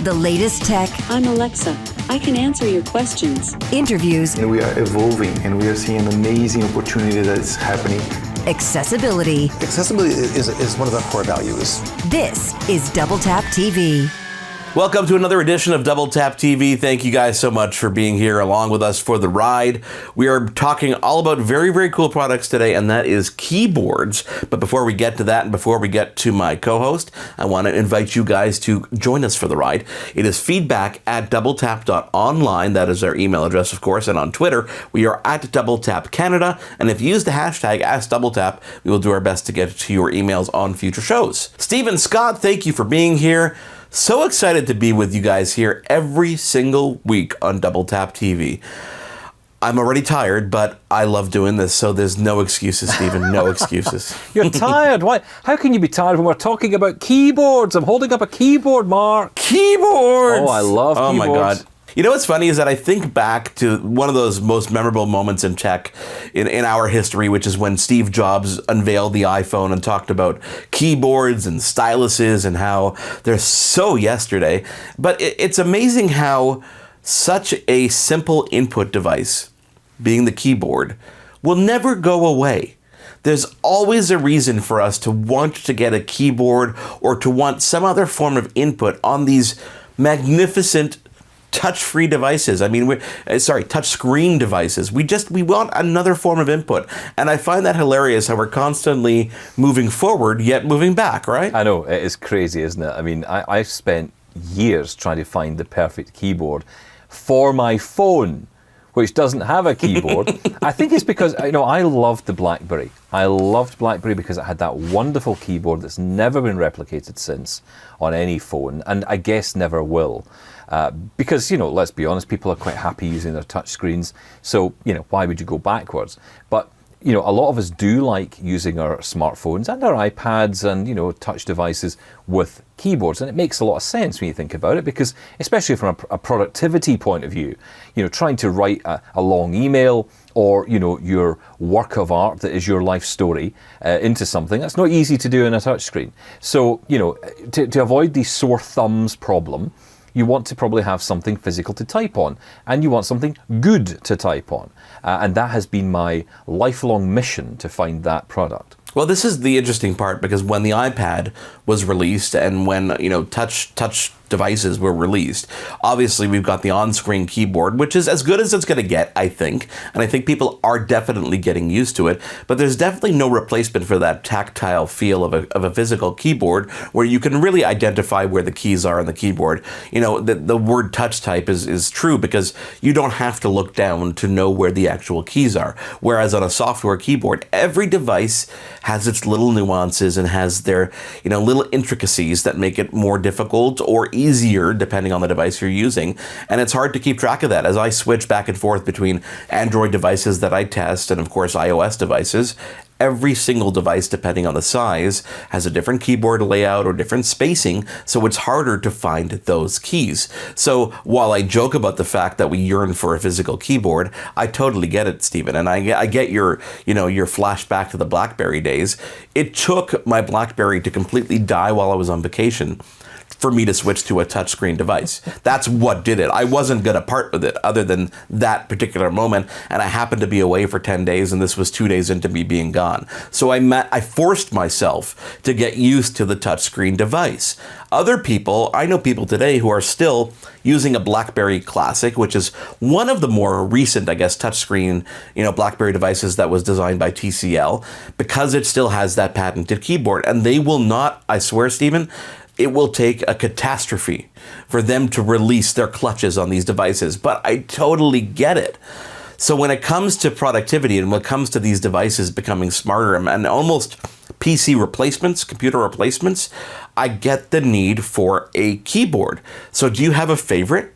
The latest tech. I'm Alexa. I can answer your questions. Interviews. And we are evolving, and we are seeing an amazing opportunity that is happening. Accessibility. Accessibility is one of our core values. This is Double Tap TV. Welcome to another edition of Double Tap TV. Thank you guys so much for being here along with us for the ride. We are talking all about very, very cool products today, and that is keyboards. But before we get to that and before we get to my co-host, I want to invite you guys to join us for the ride. It is feedback@doubletap.online. That is our email address, of course. And on Twitter, we are at DoubleTapCanada. And if you use the hashtag AskDoubleTap, we will do our best to get to your emails on future shows. Stephen Scott, thank you for being here. So excited to be with you guys here every single week on Double Tap TV. I'm already tired, but I love doing this, so there's no excuses, Stephen, no excuses. You're tired? Why? How can you be tired when we're talking about keyboards? I'm holding up a keyboard, Mark. Keyboards! Oh, I love keyboards. Oh my God. You know what's funny is that I think back to one of those most memorable moments in tech in our history, which is when Steve Jobs unveiled the iPhone and talked about keyboards and styluses and how they're so yesterday. But it's amazing how such a simple input device, being the keyboard, will never go away. There's always a reason for us to want to get a keyboard or to want some other form of input on these magnificent touch-free devices. I mean, touch-screen devices. We want another form of input. And I find that hilarious how we're constantly moving forward, yet moving back, right? I know, it is crazy, isn't it? I mean, I've spent years trying to find the perfect keyboard for my phone, which doesn't have a keyboard. I think it's because, I loved the BlackBerry. I loved BlackBerry because it had that wonderful keyboard that's never been replicated since on any phone, and I guess never will. Because, let's be honest, people are quite happy using their touch screens. So, why would you go backwards? But, a lot of us do like using our smartphones and our iPads and, touch devices with keyboards. And it makes a lot of sense when you think about it, because especially from a productivity point of view, trying to write a long email or, your work of art that is your life story into something, that's not easy to do in a touchscreen. So, to avoid the sore thumbs problem, you want to probably have something physical to type on, and you want something good to type on. And that has been my lifelong mission, to find that product. Well, this is the interesting part, because when the iPad was released and when, touch devices were released, obviously we've got the on-screen keyboard, which is as good as it's going to get, I think. And I think people are definitely getting used to it. But there's definitely no replacement for that tactile feel of a physical keyboard, where you can really identify where the keys are on the keyboard. The word touch type is true, because you don't have to look down to know where the actual keys are. Whereas on a software keyboard, every device has its little nuances and has their, little intricacies that make it more difficult or easier depending on the device you're using. And it's hard to keep track of that. As I switch back and forth between Android devices that I test and, of course, iOS devices, every single device, depending on the size, has a different keyboard layout or different spacing, so it's harder to find those keys. So while I joke about the fact that we yearn for a physical keyboard, I totally get it, Stephen, and I get your flashback to the BlackBerry days. It took my BlackBerry to completely die while I was on vacation for me to switch to a touchscreen device. That's what did it. I wasn't going to part with it other than that particular moment, and I happened to be away for 10 days, and this was 2 days into me being gone. So I forced myself to get used to the touchscreen device. Other people, I know people today who are still using a BlackBerry Classic, which is one of the more recent, I guess, touchscreen, BlackBerry devices that was designed by TCL, because it still has that patented keyboard. And they will not, I swear, Stephen, it will take a catastrophe for them to release their clutches on these devices. But I totally get it. So when it comes to productivity and when it comes to these devices becoming smarter and almost PC replacements, computer replacements, I get the need for a keyboard. So do you have a favorite?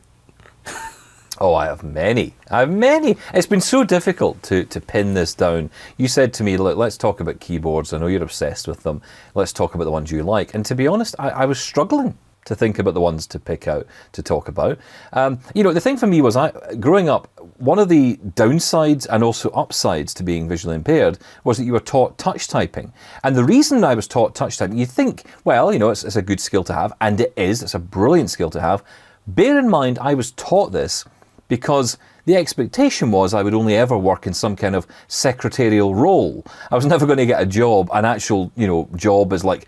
Oh, I have many. It's been so difficult to pin this down. You said to me, look, let's talk about keyboards. I know you're obsessed with them. Let's talk about the ones you like. And to be honest, I was struggling. to think about the ones to pick out to talk about. The thing for me was, growing up, one of the downsides and also upsides to being visually impaired was that you were taught touch typing. And the reason I was taught touch typing, you think, well, it's a good skill to have, and it is. It's a brilliant skill to have. Bear in mind, I was taught this because the expectation was I would only ever work in some kind of secretarial role. I was never going to get a job, an actual, job as like,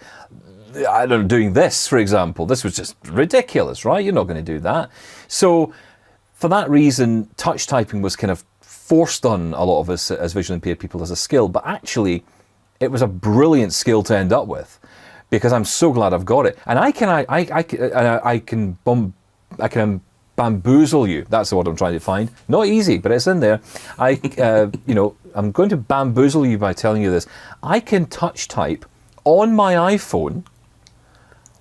I don't know, doing this, for example. This was just ridiculous, right? You're not going to do that. So for that reason, touch typing was kind of forced on a lot of us as visually impaired people as a skill, but actually it was a brilliant skill to end up with, because I'm so glad I've got it. And I can bamboozle you. That's the word I'm trying to find. Not easy, but it's in there. I'm going to bamboozle you by telling you this. I can touch type on my iPhone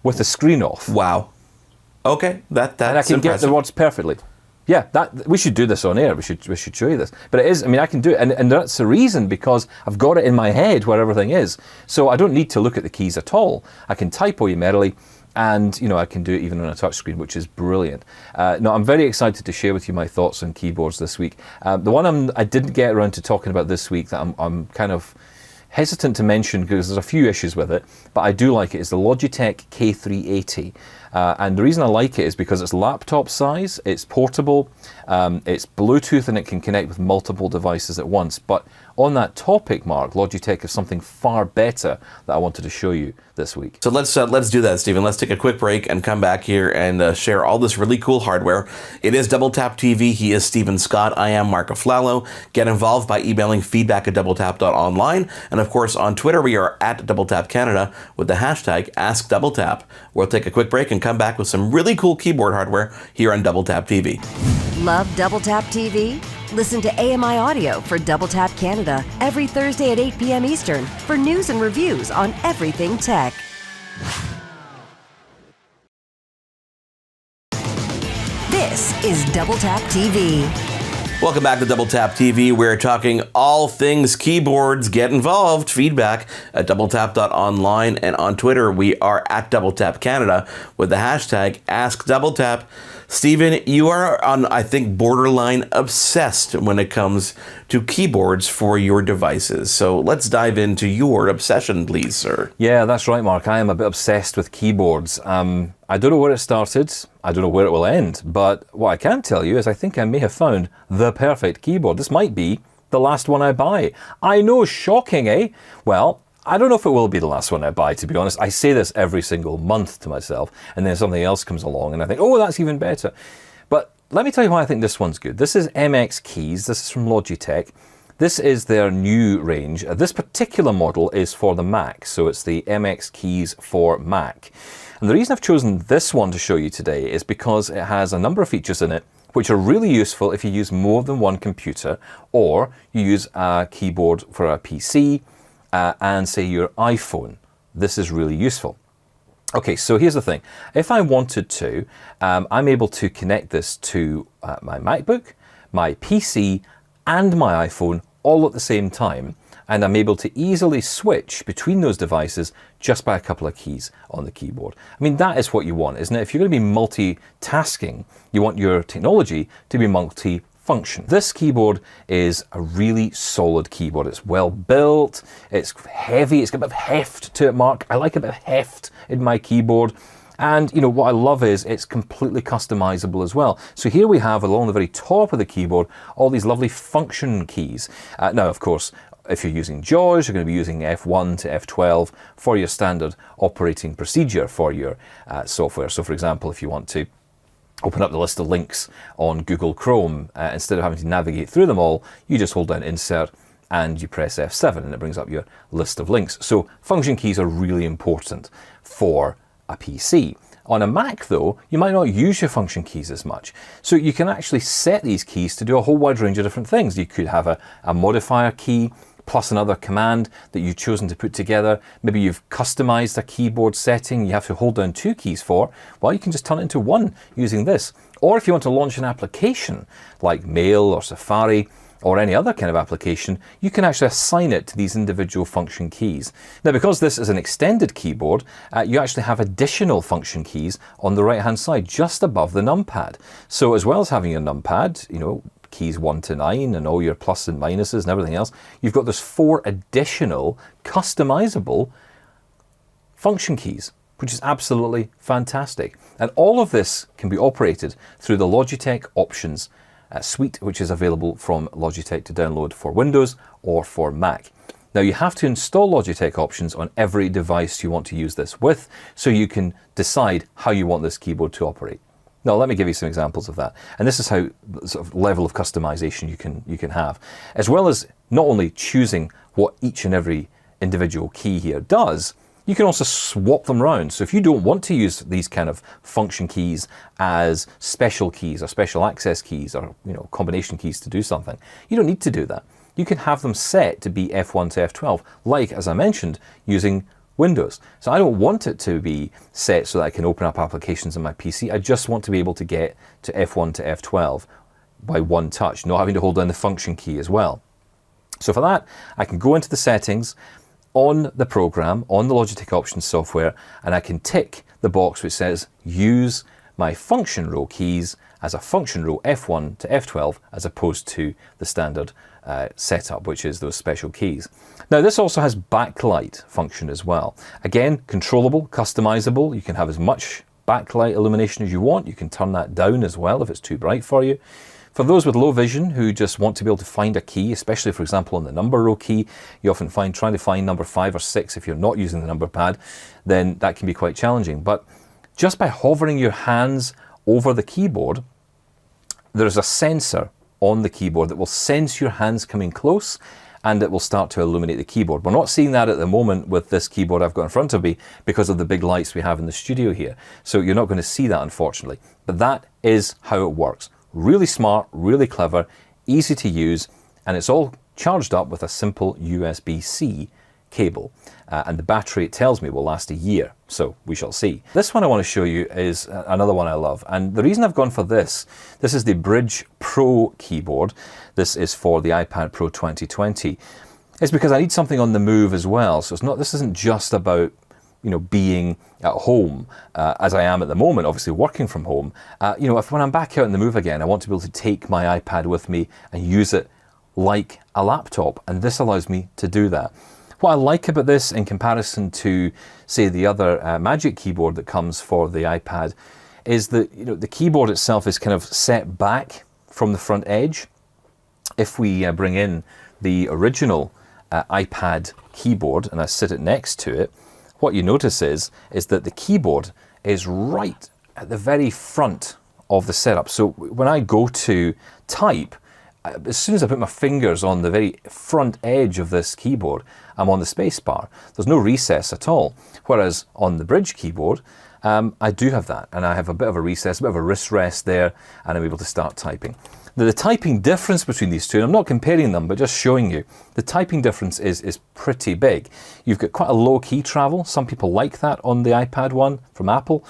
with the screen off. Wow. Okay, that's and I can impressive. get the words perfectly. Yeah, we should do this on air. We should show you this. But it is. I can do it, and that's the reason, because I've got it in my head where everything is. So I don't need to look at the keys at all. I can type away merrily. And I can do it even on a touch screen, which is brilliant. Now, I'm very excited to share with you my thoughts on keyboards this week. The one I didn't get around to talking about this week that I'm kind of hesitant to mention because there's a few issues with it, but I do like it, is the Logitech K380. And the reason I like it is because it's laptop size, it's portable, it's Bluetooth, and it can connect with multiple devices at once. But on that topic, Mark, Logitech has something far better that I wanted to show you this week. So let's do that, Stephen. Let's take a quick break and come back here and share all this really cool hardware. It is Double Tap TV. He is Stephen Scott. I am Mark Aflalo. Get involved by emailing feedback@doubletap.online. And of course, on Twitter, we are at Double Tap Canada with the hashtag AskDoubleTap. We'll take a quick break and come back with some really cool keyboard hardware here on Double Tap TV. Love Double Tap TV? Listen to AMI Audio for Double Tap Canada every Thursday at 8 p.m. Eastern for news and reviews on everything tech. This is Double Tap TV. Welcome back to Double Tap TV. We're talking all things keyboards. Get involved. Feedback at doubletap.online, and on Twitter we are at Double Tap Canada with the hashtag AskDoubleTap. Stephen, you are I think, borderline obsessed when it comes to keyboards for your devices. So let's dive into your obsession, please, sir. Yeah, that's right, Mark. I am a bit obsessed with keyboards. I don't know where it started. I don't know where it will end. But what I can tell you is I think I may have found the perfect keyboard. This might be the last one I buy. I know, shocking, eh? Well, I don't know if it will be the last one I buy, to be honest. I say this every single month to myself, and then something else comes along, and I think, oh, that's even better. But let me tell you why I think this one's good. This is MX Keys. This is from Logitech. This is their new range. This particular model is for the Mac, so it's the MX Keys for Mac. And the reason I've chosen this one to show you today is because it has a number of features in it which are really useful if you use more than one computer, or you use a keyboard for a PC, and say your iPhone. This is really useful. Okay, so here's the thing. If I wanted to, I'm able to connect this to my MacBook, my PC, and my iPhone all at the same time, and I'm able to easily switch between those devices just by a couple of keys on the keyboard. I mean, that is what you want, isn't it? If you're going to be multitasking, you want your technology to be multi-function. This keyboard is a really solid keyboard. It's well built, it's heavy, it's got a bit of heft to it, Mark. I like a bit of heft in my keyboard. And what I love is it's completely customizable as well. So here we have, along the very top of the keyboard, all these lovely function keys. Now, of course, if you're using JAWS, you're going to be using F1 to F12 for your standard operating procedure for your software. So for example, if you want to open up the list of links on Google Chrome, instead of having to navigate through them all, you just hold down Insert and you press F7 and it brings up your list of links. So function keys are really important for a PC. On a Mac though, you might not use your function keys as much. So you can actually set these keys to do a whole wide range of different things. You could have a modifier key plus another command that you've chosen to put together. Maybe you've customized a keyboard setting you have to hold down two keys for. Well, you can just turn it into one using this. Or if you want to launch an application like Mail or Safari, or any other kind of application, you can actually assign it to these individual function keys. Now, because this is an extended keyboard, you actually have additional function keys on the right-hand side, just above the numpad. So as well as having your numpad, you know, keys 1 to 9 and all your plus and minuses and everything else, you've got those 4 additional customizable function keys, which is absolutely fantastic. And all of this can be operated through the Logitech Options suite, which is available from Logitech to download for Windows or for Mac. Now, you have to install Logitech Options on every device you want to use this with, so you can decide how you want this keyboard to operate. Now, let me give you some examples of that. And this is how sort of level of customization you can have, as well as not only choosing what each and every individual key here does, you can also swap them around. So if you don't want to use these kind of function keys as special keys or special access keys or, you know, combination keys to do something, you don't need to do that. You can have them set to be F1 to F12, like, as I mentioned, using Windows. So I don't want it to be set so that I can open up applications on my PC. I just want to be able to get to F1 to F12 by one touch, not having to hold down the function key as well. So for that, I can go into the settings on the program, on the Logitech Options software, and I can tick the box which says use my function row keys as a function row F1 to F12 as opposed to the standard setup, which is those special keys. Now, this also has backlight function as well. Again, controllable, customizable. You can have as much backlight illumination as you want. You can turn that down as well if it's too bright for you. For those with low vision who just want to be able to find a key, especially, for example, on the number row key, you often find trying to find number 5 or 6 if you're not using the number pad, then that can be quite challenging. But just by hovering your hands over the keyboard, there's a sensor on the keyboard that will sense your hands coming close, and it will start to illuminate the keyboard. We're not seeing that at the moment with this keyboard I've got in front of me because of the big lights we have in the studio here. So you're not going to see that, unfortunately. But that is how it works. Really smart, really clever, easy to use, and it's all charged up with a simple USB-C cable. And the battery, it tells me, will last a year, so we shall see. This one I want to show you is another one I love, and the reason I've gone for this is the Brydge Pro keyboard. This is for the iPad Pro 2020. It's because I need something on the move as well, so this isn't just about, you know, being at home, as I am at the moment, obviously working from home. You know, when I'm back out in the move again, I want to be able to take my iPad with me and use it like a laptop, and this allows me to do that. What I like about this in comparison to, say, the other Magic keyboard that comes for the iPad is that, you know, the keyboard itself is kind of set back from the front edge. If we bring in the original iPad keyboard and I sit it next to it, what you notice is that the keyboard is right at the very front of the setup. So when I go to type, as soon as I put my fingers on the very front edge of this keyboard, I'm on the space bar. There's no recess at all. Whereas on the Brydge keyboard, I do have that, and I have a bit of a recess, a bit of a wrist rest there, and I'm able to start typing. Now, the typing difference between these two, and I'm not comparing them, but just showing you, the typing difference is pretty big. You've got quite a low key travel. Some people like that on the iPad one from Apple.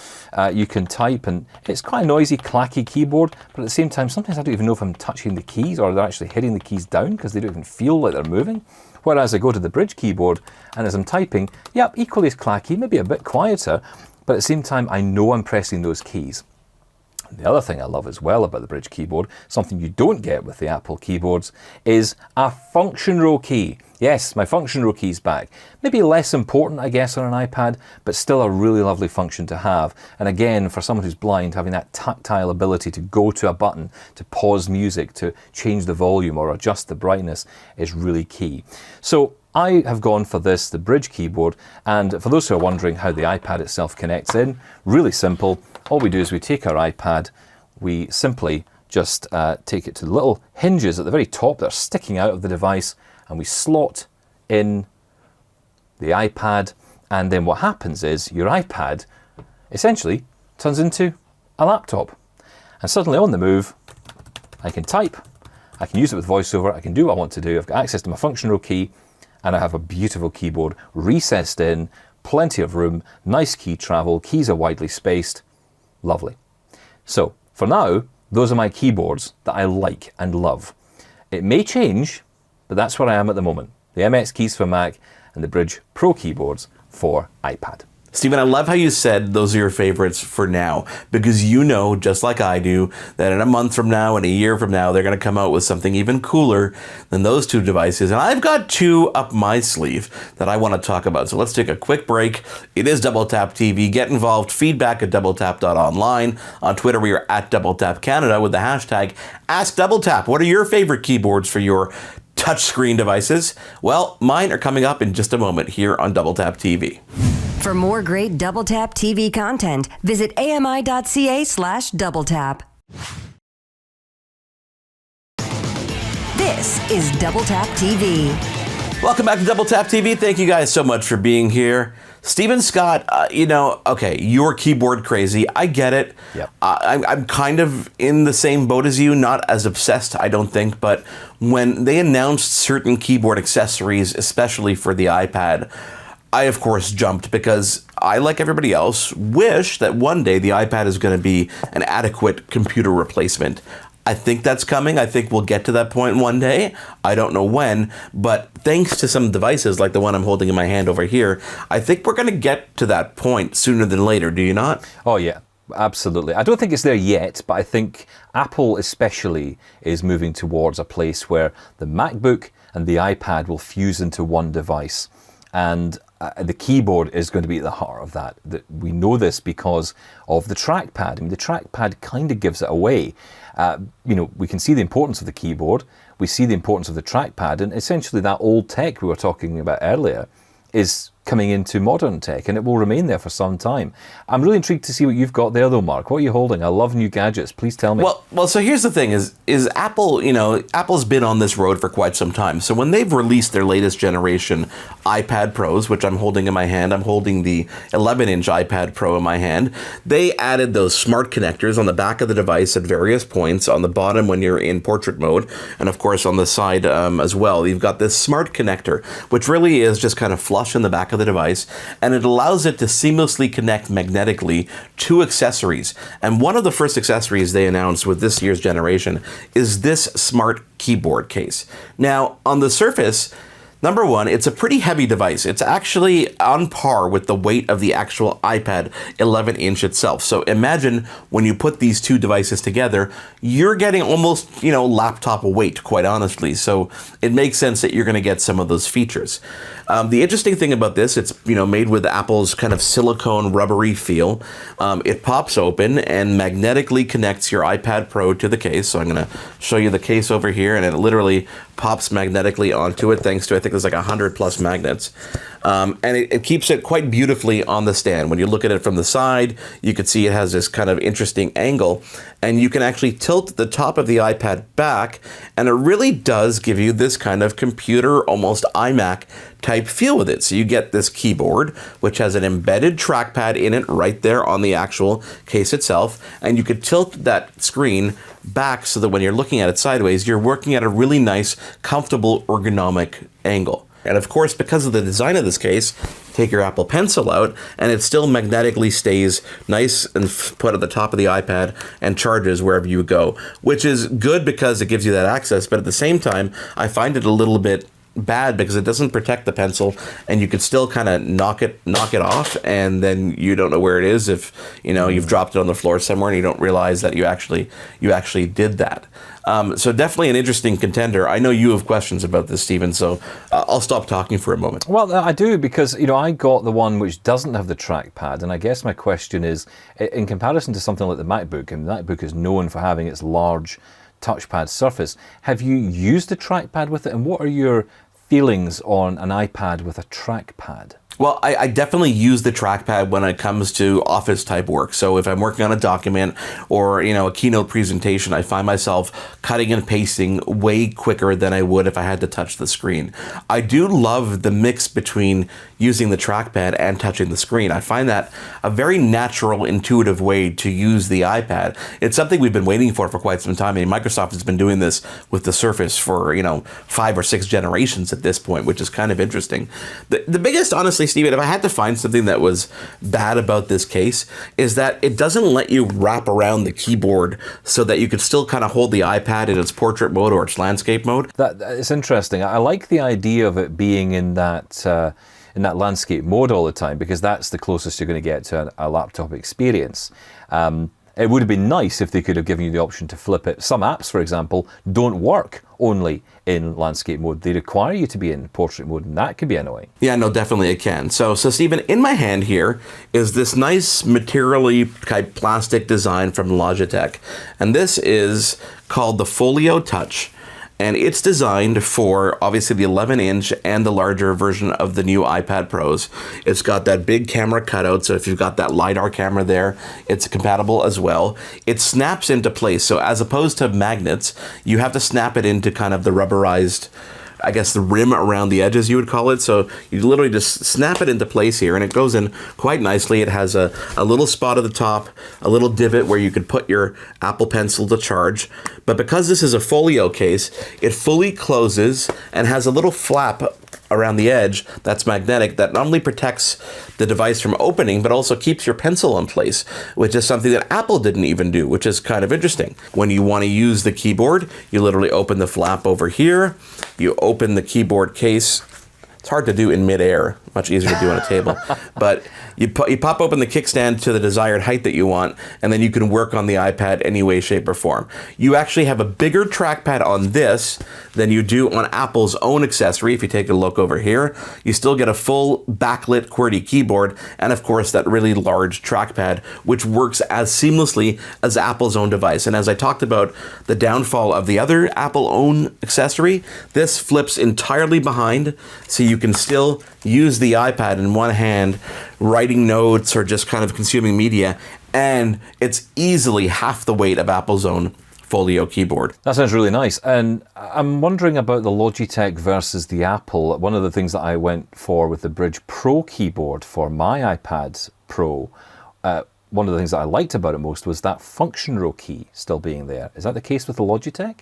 You can type, and it's quite a noisy, clacky keyboard, but at the same time, sometimes I don't even know if I'm touching the keys or they're actually hitting the keys down because they don't even feel like they're moving. Whereas I go to the Brydge keyboard, and as I'm typing, yep, equally as clacky, maybe a bit quieter, but at the same time, I know I'm pressing those keys. The other thing I love as well about the Brydge keyboard, something you don't get with the Apple keyboards, is a function row key. Yes, my function row key's back. Maybe less important, I guess, on an iPad, but still a really lovely function to have. And again, for someone who's blind, having that tactile ability to go to a button, to pause music, to change the volume or adjust the brightness is really key. So I have gone for this, the Brydge keyboard, and for those who are wondering how the iPad itself connects in, really simple. All we do is we take our iPad, we simply just take it to the little hinges at the very top that are sticking out of the device, and we slot in the iPad, and then what happens is your iPad essentially turns into a laptop. And suddenly on the move, I can type, I can use it with VoiceOver, I can do what I want to do, I've got access to my function row key, and I have a beautiful keyboard recessed in, plenty of room, nice key travel, keys are widely spaced, lovely. So for now, those are my keyboards that I like and love. It may change, but that's where I am at the moment. The MX keys for Mac and the Brydge Pro keyboards for iPad. Stephen, I love how you said those are your favorites for now, because you know, just like I do, that in a month from now and a year from now, they're going to come out with something even cooler than those two devices. And I've got two up my sleeve that I want to talk about. So let's take a quick break. It is Double Tap TV. Get involved. Feedback at doubletap.online. On Twitter, we are at Double Tap Canada with the hashtag AskDoubleTap. What are your favorite keyboards for your touchscreen devices? Well, mine are coming up in just a moment here on Double Tap TV. For more great Double Tap TV content, visit ami.ca/doubletap. This is Double Tap TV. Welcome back to Double Tap TV. Thank you guys so much for being here. Stephen Scott, okay, you're keyboard crazy. I get it. Yep. I'm kind of in the same boat as you, not as obsessed, I don't think, but when they announced certain keyboard accessories, especially for the iPad, I, of course, jumped because I, like everybody else, wish that one day the iPad is going to be an adequate computer replacement. I think that's coming. I think we'll get to that point one day. I don't know when, but thanks to some devices like the one I'm holding in my hand over here, I think we're going to get to that point sooner than later. Do you not? Oh, yeah. Absolutely. I don't think it's there yet, but I think Apple especially is moving towards a place where the MacBook and the iPad will fuse into one device. And the keyboard is going to be at the heart of that. We know this because of the trackpad. I mean, the trackpad kind of gives it away. We can see the importance of the keyboard. We see the importance of the trackpad. And essentially that old tech we were talking about earlier is coming into modern tech, and it will remain there for some time. I'm really intrigued to see what you've got there, though, Mark. What are you holding? I love new gadgets. Please tell me. Well. So here's the thing: is Apple? Apple's been on this road for quite some time. So when they've released their latest generation iPad Pros, which I'm holding in my hand, I'm holding the 11-inch iPad Pro in my hand. They added those smart connectors on the back of the device at various points. On the bottom when you're in portrait mode, and of course on the side as well. You've got this smart connector, which really is just kind of flush in the back of the device, and it allows it to seamlessly connect magnetically to accessories. And one of the first accessories they announced with this year's generation is this smart keyboard case. Now, on the surface, number one, it's a pretty heavy device. It's actually on par with the weight of the actual iPad 11-inch itself. So imagine when you put these two devices together, you're getting almost, laptop weight, quite honestly. So it makes sense that you're going to get some of those features. The interesting thing about this, it's made with Apple's kind of silicone rubbery feel. It pops open and magnetically connects your iPad Pro to the case. So I'm going to show you the case over here, and it literally pops magnetically onto it, thanks to, I think there's like 100 plus magnets. And it keeps it quite beautifully on the stand. When you look at it from the side, you can see it has this kind of interesting angle, and you can actually tilt the top of the iPad back, and it really does give you this kind of computer, almost iMac type feel with it. So you get this keyboard, which has an embedded trackpad in it right there on the actual case itself, and you could tilt that screen back so that when you're looking at it sideways, you're working at a really nice, comfortable, ergonomic angle. And of course, because of the design of this case, take your Apple Pencil out, and it still magnetically stays nice and put at the top of the iPad and charges wherever you go, which is good because it gives you that access. But at the same time, I find it a little bit bad because it doesn't protect the pencil, and you could still kind of knock it off, and then you don't know where it is if you've dropped it on the floor somewhere and you don't realize that you actually did that. So definitely an interesting contender. I know you have questions about this, Stephen, so I'll stop talking for a moment. Well, I do, because I got the one which doesn't have the trackpad, and I guess my question is, in comparison to something like the MacBook, and the MacBook is known for having its large touchpad surface, have you used the trackpad with it, and what are your feelings on an iPad with a trackpad? Well, I definitely use the trackpad when it comes to office type work. So if I'm working on a document or, a keynote presentation, I find myself cutting and pasting way quicker than I would if I had to touch the screen. I do love the mix between using the trackpad and touching the screen. I find that a very natural, intuitive way to use the iPad. It's something we've been waiting for quite some time. I mean, Microsoft has been doing this with the Surface for, 5 or 6 generations at this point, which is kind of interesting. The biggest, honestly, honestly, Steven, if I had to find something that was bad about this case, is that it doesn't let you wrap around the keyboard so that you could still kind of hold the iPad in its portrait mode or its landscape mode. It's interesting. I like the idea of it being in that landscape mode all the time, because that's the closest you're going to get to a laptop experience. It would have been nice if they could have given you the option to flip it. Some apps, for example, don't work only in landscape mode. They require you to be in portrait mode, and that could be annoying. Yeah, no, definitely it can. So Stephen, in my hand here is this nice materially type plastic design from Logitech. And this is called the Folio Touch. And it's designed for, obviously, the 11-inch and the larger version of the new iPad Pros. It's got that big camera cutout, so if you've got that LiDAR camera there, it's compatible as well. It snaps into place, so as opposed to magnets, you have to snap it into kind of the rubberized, I guess, the rim around the edges, you would call it. So you literally just snap it into place here, and it goes in quite nicely. It has a little spot at the top, a little divot where you could put your Apple Pencil to charge. But because this is a folio case, it fully closes and has a little flap around the edge that's magnetic that not only protects the device from opening, but also keeps your pencil in place, which is something that Apple didn't even do, which is kind of interesting. When you want to use the keyboard, you literally open the flap over here, you open the keyboard case. It's hard to do in midair, much easier to do on a table. But you pop open the kickstand to the desired height that you want, and then you can work on the iPad any way, shape, or form. You actually have a bigger trackpad on this than you do on Apple's own accessory. If you take a look over here, you still get a full backlit QWERTY keyboard, and of course that really large trackpad, which works as seamlessly as Apple's own device. And as I talked about the downfall of the other Apple own accessory, this flips entirely behind, so you can still use the iPad in one hand, writing notes or just kind of consuming media, and it's easily half the weight of Apple's own Folio keyboard. That sounds really nice. And I'm wondering about the Logitech versus the Apple. One of the things that I went for with the Brydge Pro keyboard for my iPad Pro, one of the things that I liked about it most was that function row key still being there. Is that the case with the Logitech?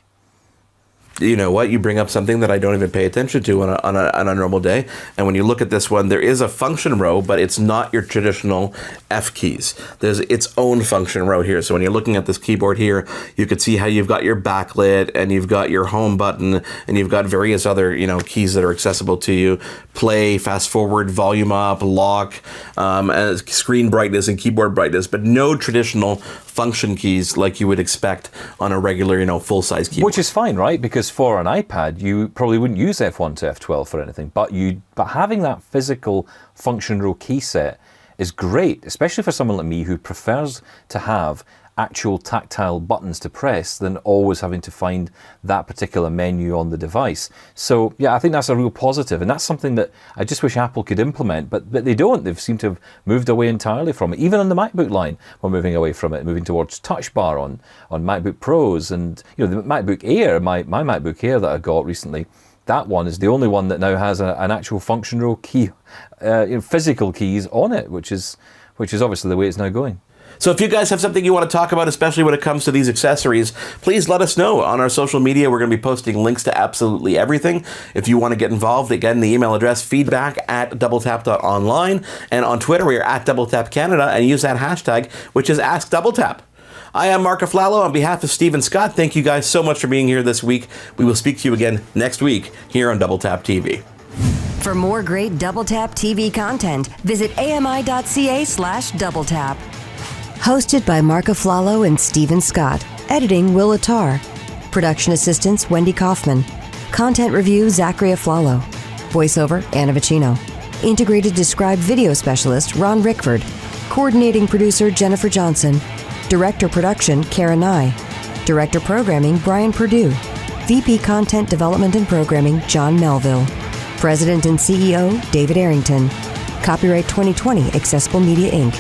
You know what? You bring up something that I don't even pay attention to on a normal day. And when you look at this one, there is a function row, but it's not your traditional F keys. There's its own function row here. So when you're looking at this keyboard here, you can see how you've got your backlit, and you've got your home button, and you've got various other, keys that are accessible to you. Play, fast forward, volume up, lock, and screen brightness and keyboard brightness, but no traditional function keys like you would expect on a regular, full-size keyboard. Which is fine, right? Because for an iPad, you probably wouldn't use F1 to F12 for anything, but having that physical function row key set is great, especially for someone like me who prefers to have actual tactile buttons to press than always having to find that particular menu on the device. So yeah, I think that's a real positive, and that's something that I just wish Apple could implement, but they don't. They've seemed to have moved away entirely from it. Even on the MacBook line, we're moving away from it, moving towards Touch Bar on MacBook Pros, and the MacBook Air, my MacBook Air that I got recently, that one is the only one that now has an actual function row key, physical keys on it, which is obviously the way it's now going. So if you guys have something you want to talk about, especially when it comes to these accessories, please let us know on our social media. We're going to be posting links to absolutely everything. If you want to get involved, again, the email address feedback@doubletap.online, and on Twitter we are @DoubleTapCanada, and use that hashtag, which is AskDoubleTap. I am Marc Aflalo on behalf of Steven Scott. Thank you guys so much for being here this week. We will speak to you again next week here on Double Tap TV. For more great Double Tap TV content, visit ami.ca/doubletap. Hosted by Marc Aflalo and Steven Scott. Editing Will Attar. Production assistants Wendy Kaufman. Content review Zachary Aflalo. Voiceover Anna Vicino. Integrated Described Video Specialist Ron Rickford. Coordinating Producer Jennifer Johnson. Director Production Karen Nye. Director Programming Brian Perdue. VP Content Development and Programming John Melville. President and CEO David Arrington. Copyright 2020 Accessible Media Inc.